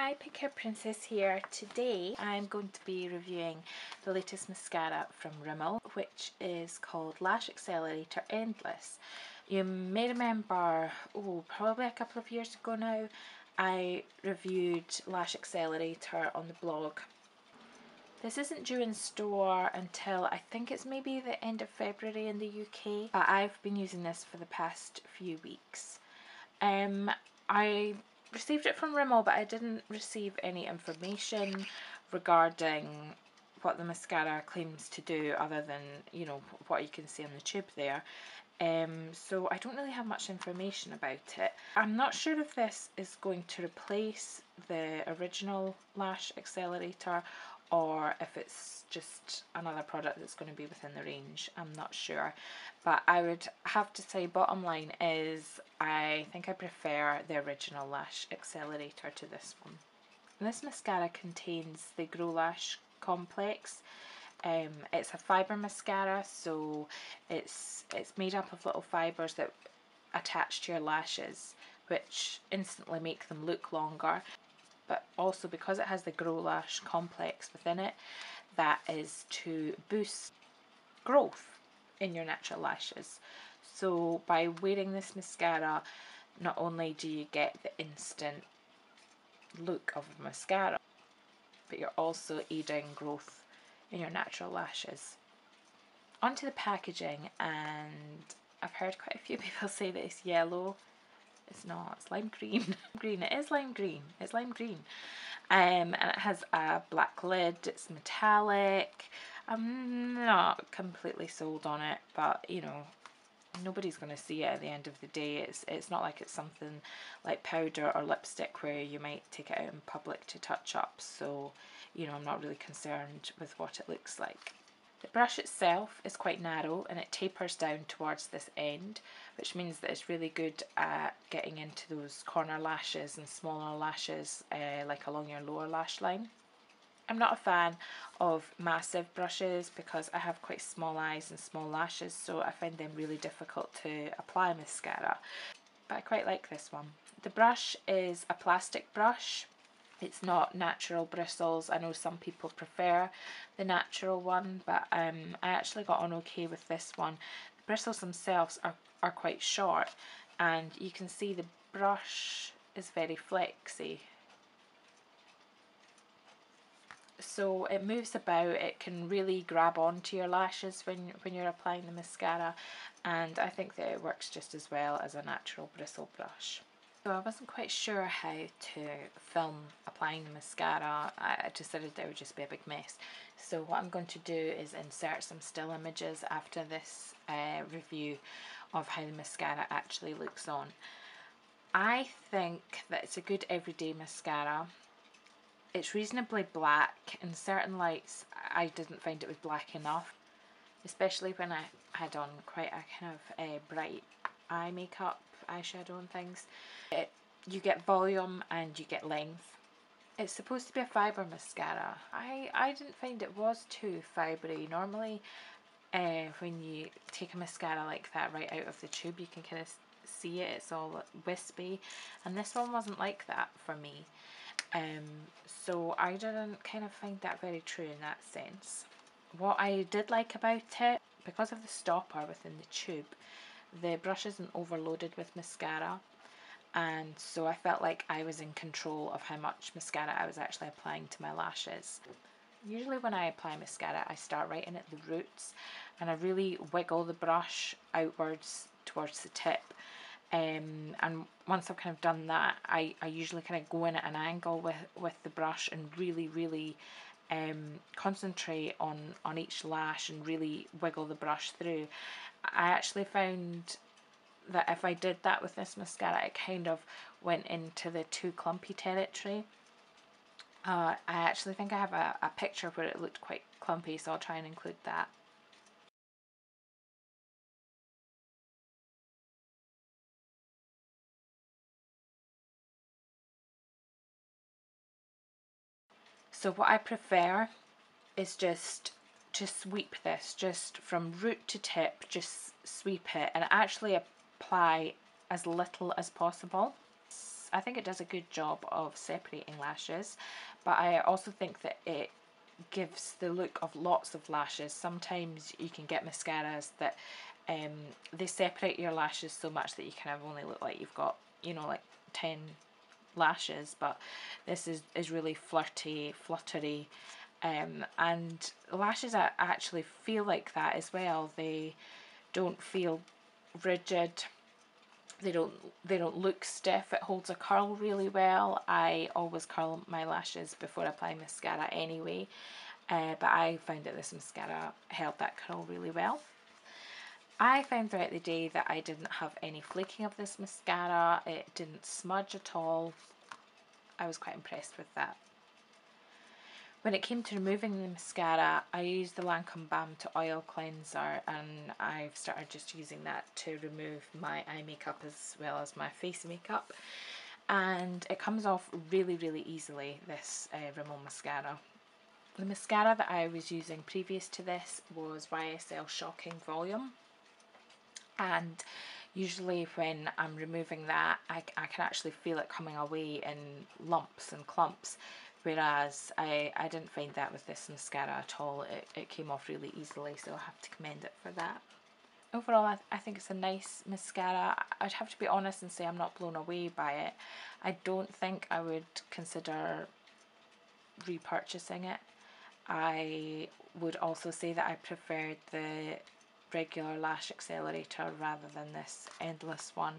Hi, Pink Hair Princess here. Today I'm going to be reviewing the latest mascara from Rimmel, which is called Lash Accelerator Endless. You may remember, probably a couple of years ago now, I reviewed Lash Accelerator on the blog. This isn't due in store until I think it's maybe the end of February in the UK, but I've been using this for the past few weeks. I received it from Rimmel, but I didn't receive any information regarding what the mascara claims to do other than, you know, what you can see on the tube there. So I don't really have much information about it. I'm not sure if this is going to replace the original Lash Accelerator or if it's just another product that's going to be within the range. I'm not sure, but I would have to say bottom line is I think I prefer the original Lash Accelerator to this one. And this mascara contains the Grow Lash Complex. It's a fibre mascara, so it's made up of little fibres that attach to your lashes, which instantly make them look longer. But also because it has the Grow Lash Complex within it, that is to boost growth in your natural lashes. So by wearing this mascara, not only do you get the instant look of a mascara, but you're also aiding growth in your natural lashes. Onto the packaging, and I've heard quite a few people say that it's yellow. It's not, it's lime green. Green, it is lime green, it's lime green. And it has a black lid, it's metallic. I'm not completely sold on it, but you know, nobody's going to see it at the end of the day. It's not like it's something like powder or lipstick where you might take it out in public to touch up, so you know, I'm not really concerned with what it looks like. The brush itself is quite narrow and it tapers down towards this end, which means that it's really good at getting into those corner lashes and smaller lashes, like along your lower lash line. I'm not a fan of massive brushes because I have quite small eyes and small lashes, so I find them really difficult to apply mascara, but I quite like this one. The brush is a plastic brush. It's not natural bristles. I know some people prefer the natural one, but I actually got on okay with this one. The bristles themselves are quite short, and you can see the brush is very flexy. So it moves about, it can really grab onto your lashes when you're applying the mascara, and I think that it works just as well as a natural bristle brush. So I wasn't quite sure how to film applying the mascara. I decided that it would just be a big mess. So what I'm going to do is insert some still images after this review of how the mascara actually looks on. I think that it's a good everyday mascara. It's reasonably black. In certain lights I didn't find it was black enough, especially when I had on quite a kind of bright eye makeup, eyeshadow and things. You get volume and you get length. It's supposed to be a fibre mascara. I didn't find it was too fibery. Normally when you take a mascara like that right out of the tube, you can kind of see it, it's all wispy, and this one wasn't like that for me. So I didn't kind of find that very true in that sense. What I did like about it, because of the stopper within the tube, the brush isn't overloaded with mascara, and so I felt like I was in control of how much mascara I was actually applying to my lashes. Usually when I apply mascara, I start right in at the roots and I really wiggle the brush outwards towards the tip. And once I've kind of done that, I usually kind of go in at an angle with the brush and really concentrate on each lash and really wiggle the brush through. I actually found that if I did that with this mascara, it kind of went into the too clumpy territory. I actually think I have a picture where it looked quite clumpy, so I'll try and include that. So what I prefer is just to sweep this, just from root to tip, just sweep it and actually apply as little as possible. I think it does a good job of separating lashes, but I also think that it gives the look of lots of lashes. Sometimes you can get mascaras that they separate your lashes so much that you kind of only look like you've got, you know, like 10 lashes, but this is really fluttery, and lashes actually feel like that as well. They don't feel rigid. They don't look stiff. It holds a curl really well. I always curl my lashes before I apply mascara anyway, but I found that this mascara held that curl really well. I found throughout the day that I didn't have any flaking of this mascara. It didn't smudge at all. I was quite impressed with that. When it came to removing the mascara, I used the Lancome Balm to Oil Cleanser, and I've started just using that to remove my eye makeup as well as my face makeup. And it comes off really, really easily, this Rimmel mascara. The mascara that I was using previous to this was YSL Shocking Volume. And usually when I'm removing that, I can actually feel it coming away in lumps and clumps, whereas I didn't find that with this mascara at all. It came off really easily, so I have to commend it for that. Overall, I think it's a nice mascara. I'd have to be honest and say I'm not blown away by it. I don't think I would consider repurchasing it. I would also say that I preferred the regular Lash Accelerator rather than this Endless one.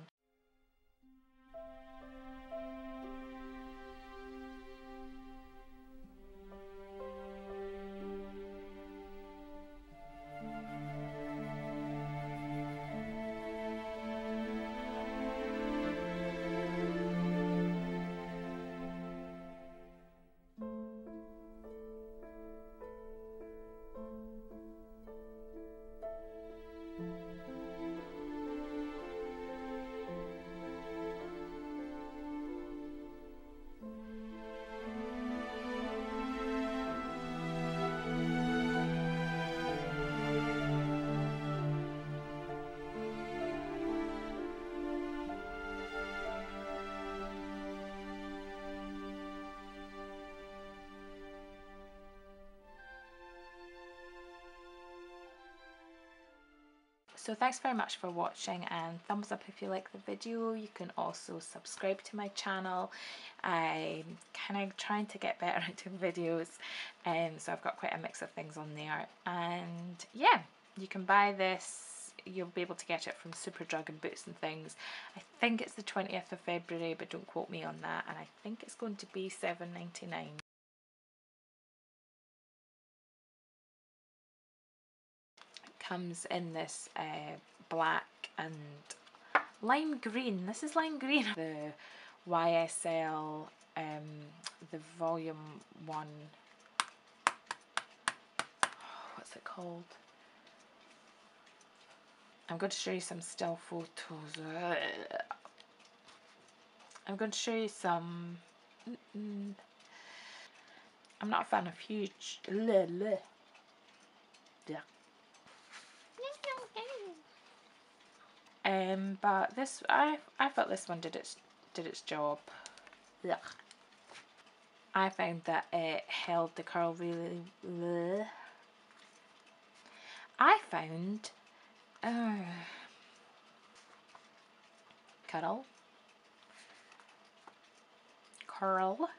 So thanks very much for watching, and thumbs up if you like the video. You can also subscribe to my channel. I'm kind of trying to get better at doing videos, so I've got quite a mix of things on there. And yeah, you can buy this. You'll be able to get it from Superdrug and Boots and Things. I think it's the 20th of February, but don't quote me on that. And I think it's going to be $7.99. Comes in this black and lime green. This is lime green. The YSL, the volume 1. What's it called? I'm going to show you some still photos. I'm going to show you some. I'm not a fan of huge. But this, I felt this one did its job. Ugh. I found that it held the curl really. Ugh. I found curl.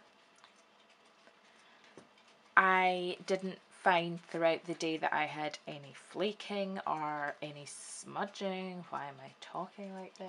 I didn't find throughout the day that I had any flaking or any smudging. Why am I talking like this?